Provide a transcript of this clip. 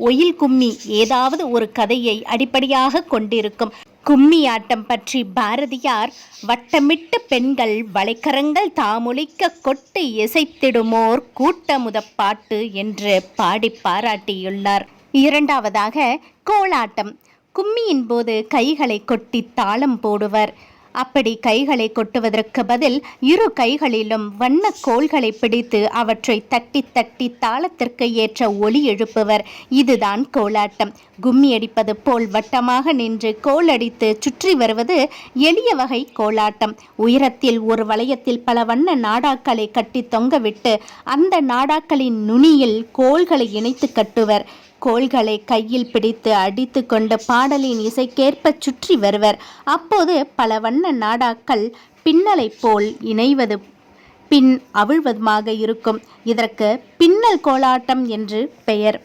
While கும்மி ஏதாவது ஒரு கதையை அடிப்படையாக கொண்டிருக்கும். கும்மி ஆட்டம் பற்றி பாரதியார், வட்டமிட்டு பெண்கள் வளைக்கரங்கள் தாமொலிக்க கொட்டு இசைத்திடுமோர் கூட்டமுதப்பாட்டு என்று பாடி பாராட்டியுள்ளார். இரண்டாவதாக கோலாட்டம். கும்மியின் போது கைகளை கொட்டி தாளம் போடுவர். அப்படி கைகளை கொட்டுவதற்கு பதில் இரு கைகளிலும் வண்ண கோல்களை பிடித்து அவற்றை தட்டி தட்டி தாளத்திற்கு ஏற்ற ஒலி எழுப்புவர். இதுதான் கோலாட்டம். கும்மி அடிப்பது போல் வட்டமாக நின்று கோலடித்து சுற்றி வருவது எளிய வகை கோலாட்டம். உயரத்தில் ஒரு வளையத்தில் பல வண்ண நாடாக்களை கட்டி தொங்கவிட்டு அந்த நாடாக்களின் நுனியில் கோல்களை இணைத்து கட்டுவர். கோல்களை கையில் பிடித்து அடித்து கொண்டு பாடலின் இசைக்கேற்ப சுற்றி வருவர். அப்போது பல வண்ண நாடாக்கள் பின்னலை போல் இணைவது பின் அவிழ்வதுமாக இருக்கும். இதற்கு பின்னல் கோலாட்டம் என்று பெயர்.